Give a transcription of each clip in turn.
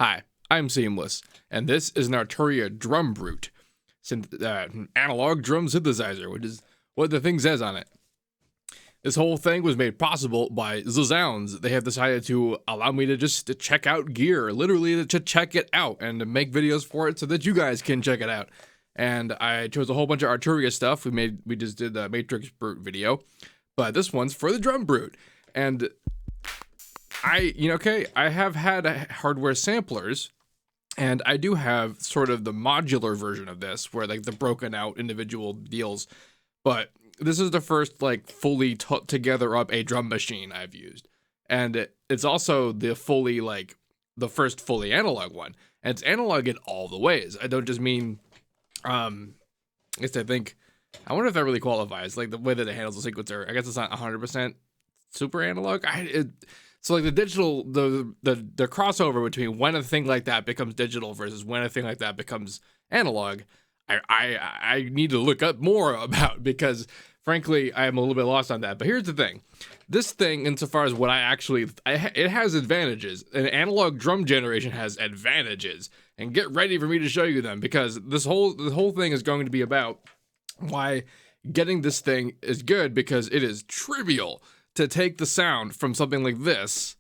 Hi, I'm Seamless, and this is an Arturia DrumBrute, analog drum synthesizer, which is what the thing says on it. This whole thing was made possible by the Sounds. They have decided to allow me to just check out gear, literally to check it out, and to make videos for it so that you guys can check it out. And I chose a whole bunch of Arturia stuff. We just did the Matrix Brute video, but this one's for the DrumBrute. And I have had hardware samplers, and I do have sort of the modular version of this, where like the broken out individual deals, but this is the first like fully together up a drum machine I've used, and it's also the first fully analog one, and it's analog in all the ways. I don't just mean, I wonder if that really qualifies, like the way that it handles the sequencer. I guess it's not 100% super analog. So like the digital, the crossover between when a thing like that becomes digital versus when a thing like that becomes analog, I need to look up more about, because frankly, I am a little bit lost on that. But here's the thing. This thing, insofar as what it has advantages. An analog drum generation has advantages. And get ready for me to show you them, because this whole thing is going to be about why getting this thing is good, because it is trivial to take the sound from something like this,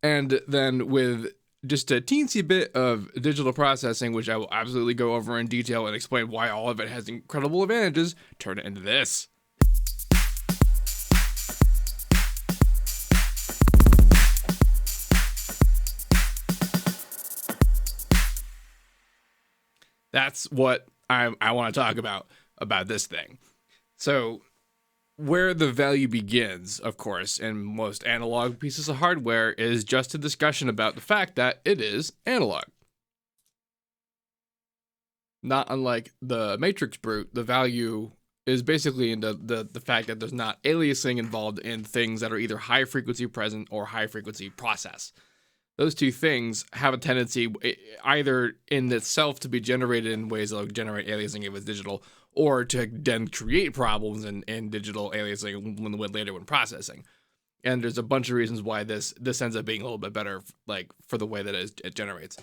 and then with just a teensy bit of digital processing, which I will absolutely go over in detail and explain why all of it has incredible advantages, turn it into this. That's what I want to talk about this thing. So, where the value begins, of course, in most analog pieces of hardware is just a discussion about the fact that it is analog. Not unlike the Matrix Brute, the value is basically in the fact that there's not aliasing involved in things that are either high frequency present or high frequency process. Those two things have a tendency either in itself to be generated in ways that will generate aliasing if it's digital, or to then create problems in digital aliasing later when processing. And there's a bunch of reasons why this ends up being a little bit better, like for the way that it generates.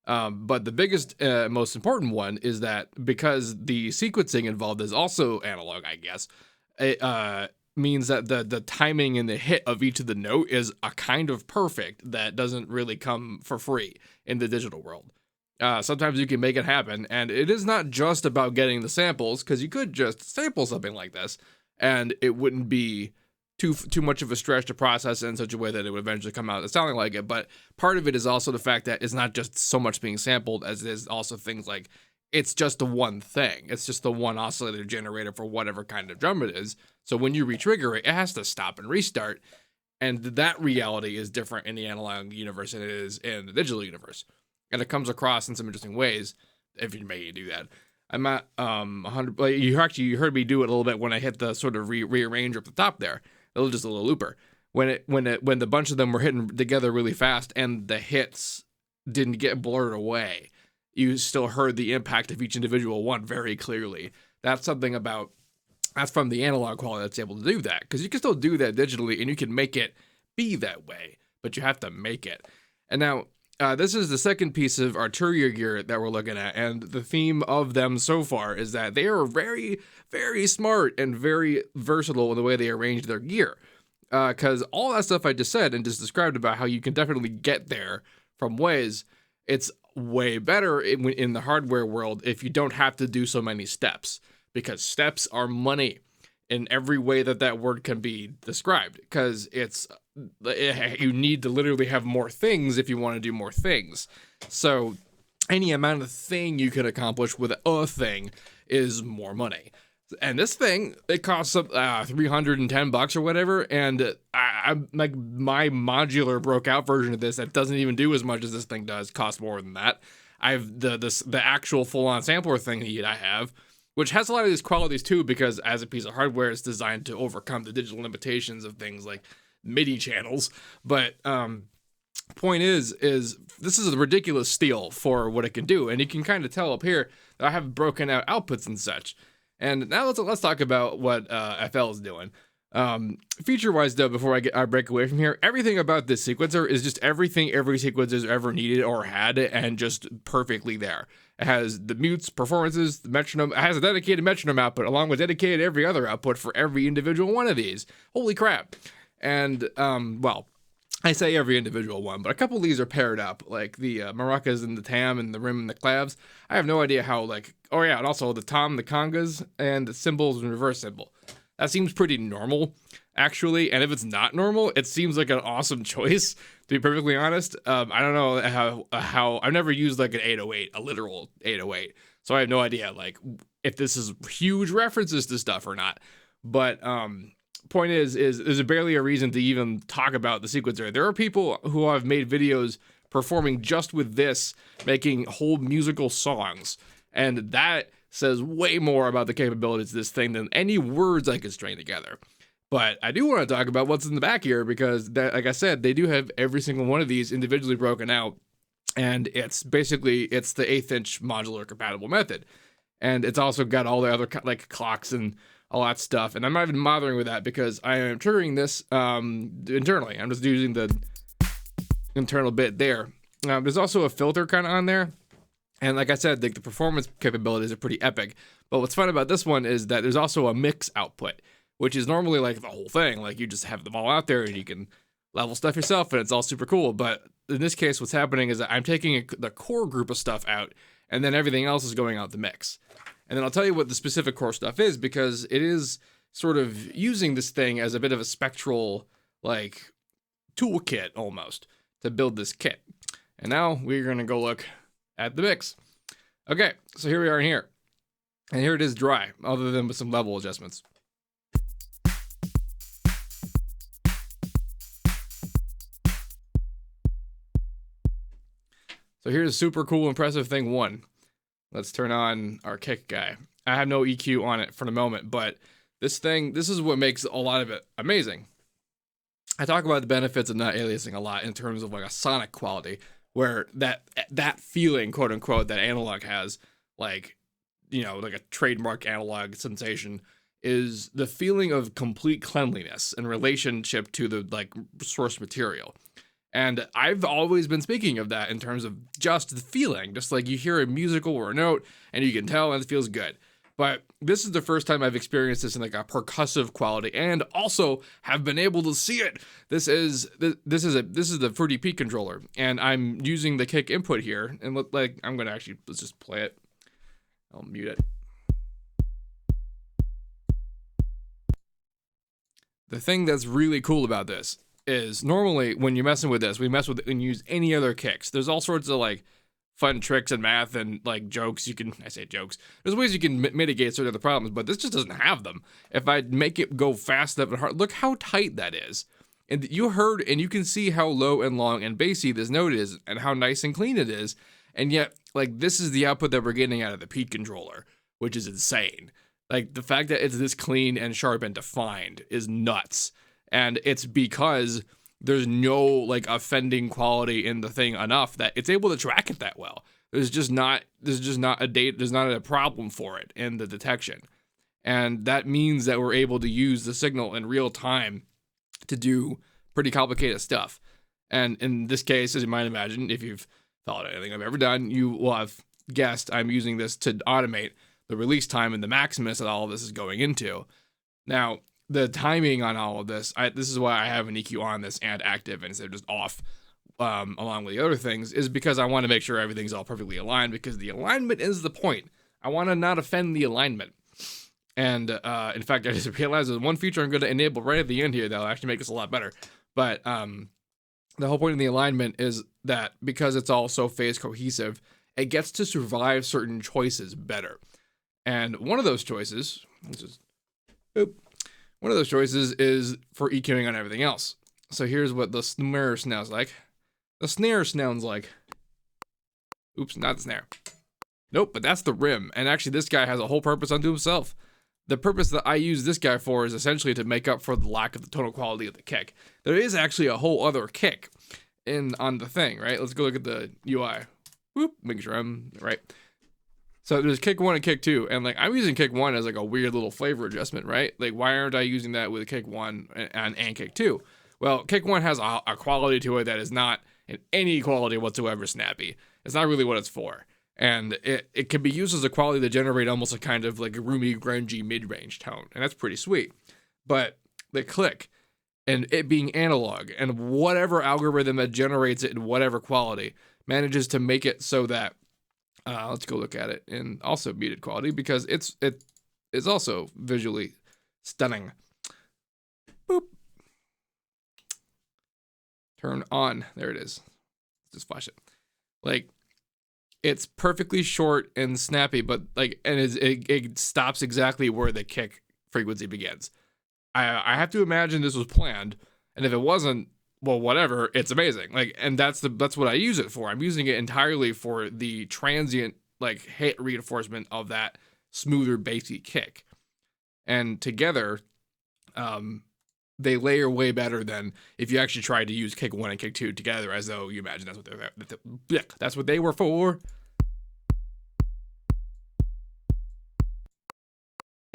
But the biggest, most important one is that because the sequencing involved is also analog, I guess, it means that the timing and the hit of each of the note is a kind of perfect that doesn't really come for free in the digital world. Sometimes you can make it happen, and it is not just about getting the samples, because you could just sample something like this, and it wouldn't be too much of a stretch to process it in such a way that it would eventually come out sounding like it. But part of it is also the fact that it's not just so much being sampled as it is also things like it's just the one thing. It's just the one oscillator generator for whatever kind of drum it is. So when you re-trigger it, it has to stop and restart, and that reality is different in the analog universe than it is in the digital universe. And it comes across in some interesting ways if you may do that. I'm not 100. You heard me do it a little bit when I hit the sort of rearranger up the top there. Just a little looper. When the bunch of them were hitting together really fast and the hits didn't get blurred away, you still heard the impact of each individual one very clearly. That's from the analog quality that's able to do that, because you can still do that digitally and you can make it be that way, but you have to make it. And now, this is the second piece of Arturia gear that we're looking at, and the theme of them so far is that they are very, very smart and very versatile in the way they arrange their gear. Because all that stuff I just said and just described about how you can definitely get there from ways, it's way better in the hardware world if you don't have to do so many steps, because steps are money in every way that word can be described, because you need to literally have more things if you want to do more things. So any amount of thing you can accomplish with a thing is more money. And this thing, it costs $310 or whatever, and I like my modular broke out version of this that doesn't even do as much as this thing does, costs more than that. I have the actual full-on sampler thing that I have, which has a lot of these qualities too, because as a piece of hardware, it's designed to overcome the digital limitations of things like MIDI channels. But point is this is a ridiculous steal for what it can do, and you can kind of tell up here that I have broken out outputs and such. And now let's talk about what FL is doing. Feature wise though, before I break away from here, everything about this sequencer is just everything every sequencer's ever needed or had, and just perfectly there. It has the mutes, performances, the metronome. It has a dedicated metronome output along with dedicated every other output for every individual one of these. Holy crap. And well, I say every individual one, but a couple of these are paired up, like the maracas and the tam and the rim and the clavs. I have no idea how, like, oh yeah, and also the tom, the congas, and the cymbals and reverse cymbal. That seems pretty normal, actually, and if it's not normal, it seems like an awesome choice, to be perfectly honest. I don't know how I've never used like an 808, a literal 808, so I have no idea, like, if this is huge references to stuff or not, but point is there's barely a reason to even talk about the sequencer. There are people who have made videos performing just with this, making whole musical songs, and that says way more about the capabilities of this thing than any words I could string together. But I do want to talk about what's in the back here, because that, like I said, they do have every single one of these individually broken out, and it's the 1/8 inch modular compatible method, and it's also got all the other like clocks and all that stuff. And I'm not even bothering with that because I am triggering this internally. I'm just using the internal bit there. There's also a filter kind of on there. And like I said, the performance capabilities are pretty epic. But what's fun about this one is that there's also a mix output, which is normally like the whole thing. Like you just have them all out there and you can level stuff yourself and it's all super cool. But in this case, what's happening is that I'm taking the core group of stuff out and then everything else is going out the mix. And then I'll tell you what the specific core stuff is, because it is sort of using this thing as a bit of a spectral, like, toolkit almost to build this kit. And now we're going to go look at the mix. Okay, so here we are in here. And here it is dry, other than with some level adjustments. So here's super cool, impressive thing one. Let's turn on our kick guy. I have no EQ on it for the moment, but this is what makes a lot of it amazing. I talk about the benefits of not aliasing a lot in terms of like a sonic quality, where that feeling, quote unquote, that analog has, like, you know, like a trademark analog sensation, is the feeling of complete cleanliness in relationship to the like source material. And I've always been speaking of that in terms of just the feeling, just like you hear a musical or a note and you can tell and it feels good. But this is the first time I've experienced this in like a percussive quality, and also have been able to see it. This is the Fruity Peak controller, and I'm using the kick input here, and look, like, I'm gonna actually, let's just play it. I'll mute it. The thing that's really cool about this is normally when you're messing with this, we mess with it and use any other kicks. There's all sorts of like fun tricks and math and like jokes. There's ways you can mitigate certain other problems, but this just doesn't have them. If I make it go fast enough and hard, look how tight that is. And you heard, and you can see how low and long and bassy this note is and how nice and clean it is. And yet, like, this is the output that we're getting out of the Peak controller, which is insane. Like, the fact that it's this clean and sharp and defined is nuts. And it's because there's no like offending quality in the thing enough that it's able to track it that well. There's not a problem for it in the detection. And that means that we're able to use the signal in real time to do pretty complicated stuff. And in this case, as you might imagine, if you've followed anything I've ever done, you will have guessed I'm using this to automate the release time and the maximus that all of this is going into. Now, the timing on all of this, this is why I have an EQ on this and active instead of just off, along with the other things, is because I want to make sure everything's all perfectly aligned, because the alignment is the point. I want to not offend the alignment. And in fact, I just realized there's one feature I'm going to enable right at the end here that'll actually make this a lot better. But the whole point of the alignment is that because it's all so phase cohesive, it gets to survive certain choices better. And one of those choices, is for EQing on everything else. So here's what the snare sounds like. The snare sounds like, oops, not the snare. Nope, but that's the rim. And actually this guy has a whole purpose unto himself. The purpose that I use this guy for is essentially to make up for the lack of the tonal quality of the kick. There is actually a whole other kick on the thing, right? Let's go look at the UI. Whoop, make sure I'm right. So there's kick 1 and kick 2, and like I'm using kick 1 as like a weird little flavor adjustment, right? Like why aren't I using that with kick 1 and kick 2? Well, kick 1 has a quality to it that is not in any quality whatsoever snappy. It's not really what it's for. And it can be used as a quality to generate almost a kind of like a roomy, grungy mid-range tone, and that's pretty sweet. But the click and it being analog and whatever algorithm that generates it in whatever quality manages to make it so that let's go look at it in also muted quality because it is also visually stunning. Boop. Turn on. There it is. Just flash it. Like it's perfectly short and snappy, but like and it stops exactly where the kick frequency begins. I have to imagine this was planned, and if it wasn't, well, whatever, it's amazing. Like, and that's what I use it for. I'm using it entirely for the transient, like, hit reinforcement of that smoother, bassy kick. And together, they layer way better than if you actually tried to use kick 1 and kick 2 together, as though you imagine that's what they were for.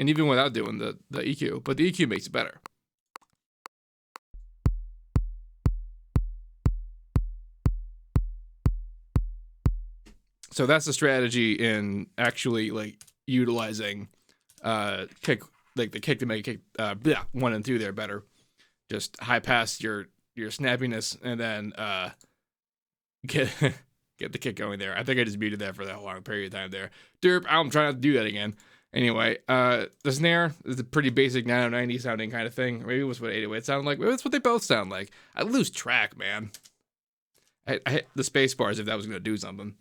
And even without doing the EQ, but the EQ makes it better. So that's the strategy in actually like utilizing kick, like the kick to make kick 1 and 2 there better. Just high pass your snappiness and then get the kick going there. I think I just muted that for that long period of time there. Derp, I'm trying not to do that again. Anyway, the snare is a pretty basic 990 sounding kind of thing. Maybe it was what 808 sounded like. Maybe that's what they both sound like. I lose track, man. I hit the space bar as if that was going to do something.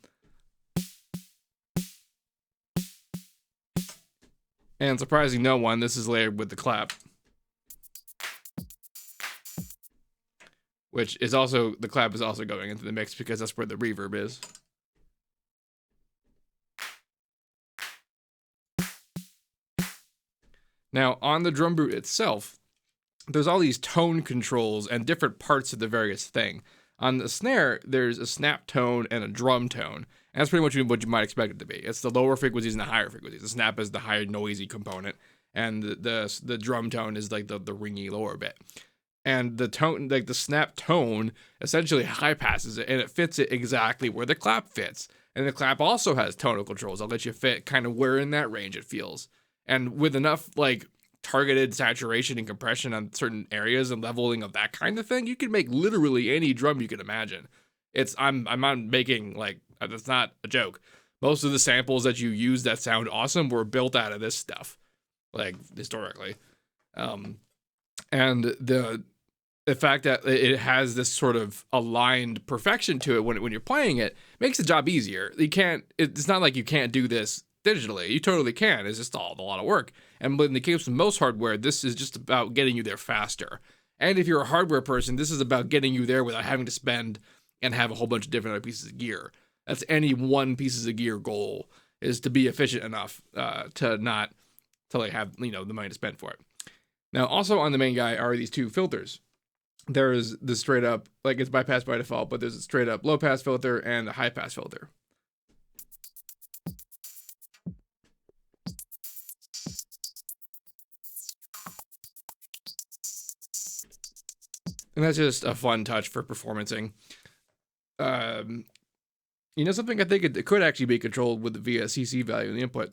And surprising no one, this is layered with the clap. Which is also, the clap is also going into the mix because that's where the reverb is. Now, on the DrumBrute itself, there's all these tone controls and different parts of the various thing. On the snare, there's a snap tone and a drum tone. And that's pretty much what you might expect it to be. It's the lower frequencies and the higher frequencies. The snap is the higher noisy component, and the drum tone is like the ringy lower bit. And the tone, like the snap tone, essentially high passes it, and it fits it exactly where the clap fits. And the clap also has tonal controls. I'll let you fit kind of where in that range it feels. And with enough like targeted saturation and compression on certain areas and leveling of that kind of thing, you can make literally any drum you can imagine. I'm not making like, that's not a joke. Most of the samples that you use that sound awesome were built out of this stuff, like historically. And the fact that it has this sort of aligned perfection to it when you're playing it makes the job easier. It's not like you can't do this digitally. You totally can. It's just a lot of work. And in the case of most hardware, this is just about getting you there faster. And if you're a hardware person, this is about getting you there without having to spend and have a whole bunch of different other pieces of gear. That's any one pieces of gear goal, is to be efficient enough to not like have the money to spend for it. Now, also on the main guy are these two filters. There's the straight up, like it's bypassed by default, but there's a straight up low pass filter and a high pass filter. And that's just a fun touch for performancing. Something I think it could actually be controlled with via CC value in the input.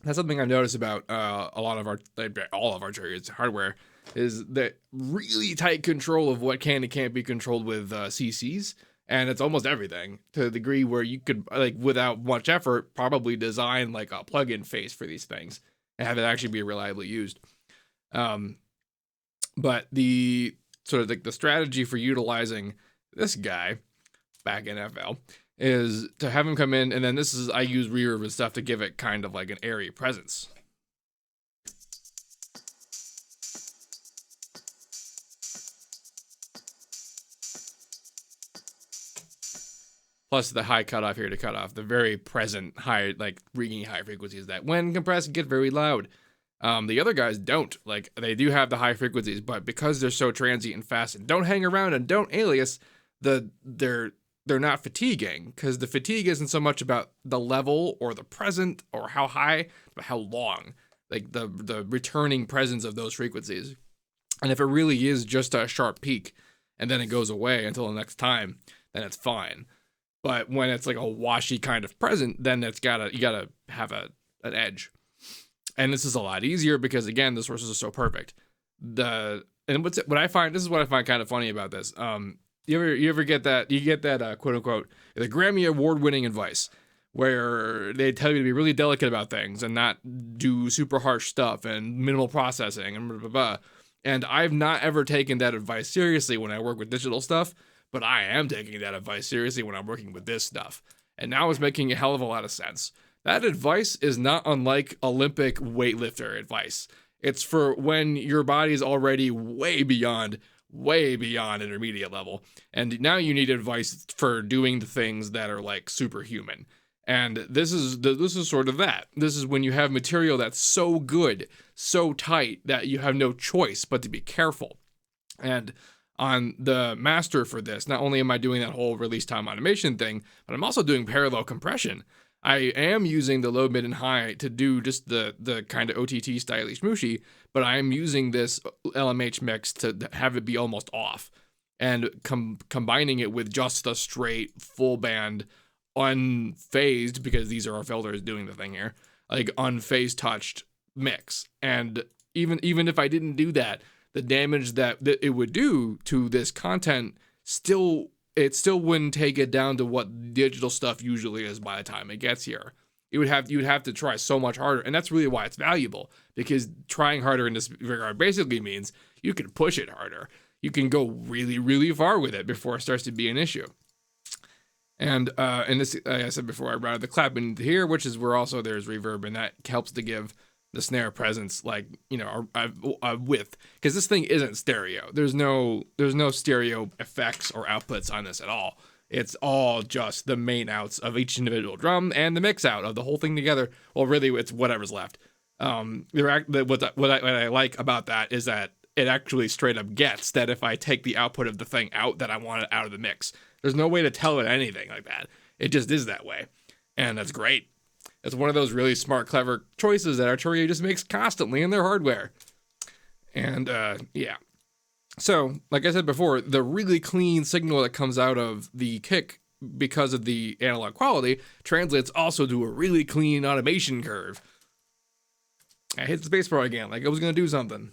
That's something I've noticed about all of our Arturia's hardware, is that really tight control of what can and can't be controlled with CCs. And it's almost everything, to the degree where you could, like, without much effort, probably design like a plug-in face for these things and have it actually be reliably used. But the sort of like the strategy for utilizing this guy back in FL is to have him come in, and then I use reverb and stuff to give it kind of like an airy presence. Plus the high cutoff here to cut off the very present high, like ringing high frequencies that when compressed get very loud. The other guys don't. Like, they do have the high frequencies, but because they're so transient and fast and don't hang around and don't alias, their they're not fatiguing, because the fatigue isn't so much about the level or the present or how high, but how long, like the returning presence of those frequencies. And if it really is just a sharp peak and then it goes away until the next time, then it's fine. But when it's like a washy kind of present, then you gotta have an edge. And this is a lot easier because, again, the sources are so perfect. What I find kind of funny about this. You ever get that quote unquote the Grammy Award winning advice where they tell you to be really delicate about things and not do super harsh stuff and minimal processing and blah, blah, blah. And I've not ever taken that advice seriously when I work with digital stuff, but I am taking that advice seriously when I'm working with this stuff. And now it's making a hell of a lot of sense. That advice is not unlike Olympic weightlifter advice. It's for when your body is already way beyond intermediate level. And now you need advice for doing the things that are like superhuman. And this is sort of that. This is when you have material that's so good, so tight that you have no choice but to be careful. And on the master for this, not only am I doing that whole release time automation thing, but I'm also doing parallel compression. I am using the low, mid, and high to do just the kind of OTT stylish smooshy, but I am using this LMH mix to have it be almost off and combining it with just the straight full band unphased, because these are our filters doing the thing here, like unphased touched mix. And even if I didn't do that, the damage that it would do to this content still wouldn't take it down to what digital stuff usually is by the time it gets here. You would have to try so much harder, and that's really why it's valuable, because trying harder in this regard basically means you can push it harder. You can go really, really far with it before it starts to be an issue. And this, like I said before, I routed the clap into here, which is where also there's reverb, and that helps to give the snare presence, like, you know, a width, because this thing isn't stereo. There's no stereo effects or outputs on this at all. It's all just the main outs of each individual drum and the mix out of the whole thing together. Well, really, it's whatever's left. What I like about that is that it actually straight up gets that if I take the output of the thing out, that I want it out of the mix. There's no way to tell it anything like that. It just is that way. And that's great. It's one of those really smart, clever choices that Arturia just makes constantly in their hardware. And yeah. So, like I said before, the really clean signal that comes out of the kick because of the analog quality translates also to a really clean automation curve. I hit the spacebar again, like I was going to do something.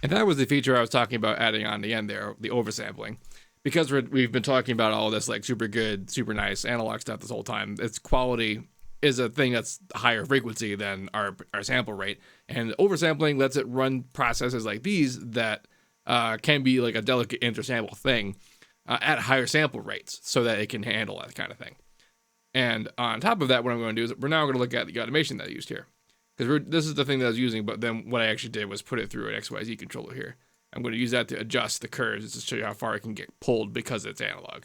And that was the feature I was talking about adding on the end there, the oversampling. Because we've been talking about all this like super good, super nice analog stuff this whole time, its quality is a thing that's higher frequency than our sample rate. And oversampling lets it run processes like these that can be like a delicate intersample thing at higher sample rates so that it can handle that kind of thing. And on top of that, what I'm going to do is we're now going to look at the automation that I used here. Because this is the thing that I was using, but then what I actually did was put it through an XYZ controller here. I'm going to use that to adjust the curves to show you how far it can get pulled because it's analog.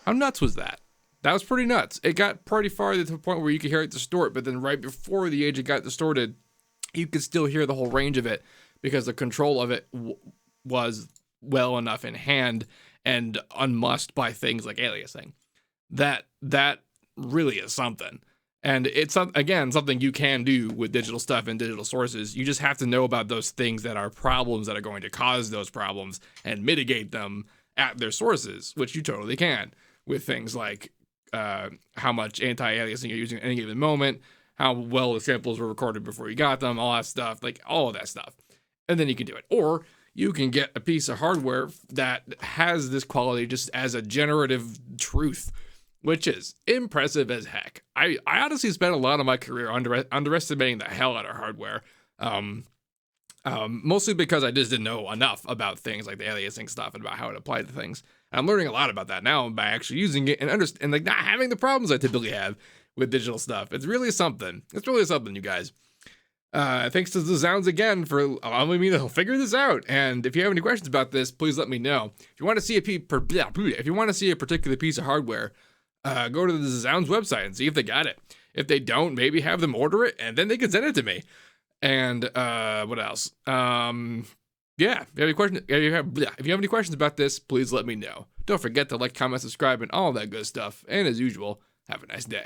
How nuts was that? That was pretty nuts. It got pretty far to the point where you could hear it distort, but then right before the edge it got distorted, you could still hear the whole range of it because the control of it was well enough in hand and unmussed by things like aliasing. That really is something. And it's, again, something you can do with digital stuff and digital sources. You just have to know about those things that are problems that are going to cause those problems and mitigate them at their sources, which you totally can with things like how much anti-aliasing you're using at any given moment, how well the samples were recorded before you got them, all that stuff, like all of that stuff. And then you can do it. Or you can get a piece of hardware that has this quality just as a generative truth. which is impressive as heck. I honestly spent a lot of my career underestimating the hell out of hardware. Mostly because I just didn't know enough about things like the aliasing stuff and about how it applied to things. I'm learning a lot about that now by actually using it and like not having the problems I typically have with digital stuff. It's really something. It's really something, you guys. Thanks to the Zounds again for allowing me to figure this out. And if you have any questions about this, please let me know. If you want to see a particular piece of hardware, go to the Zounds website and see if they got it. If they don't, maybe have them order it and then they can send it to me. And what else? Yeah, if you have any questions about this, please let me know. Don't forget to like, comment, subscribe, and all that good stuff. And as usual, have a nice day.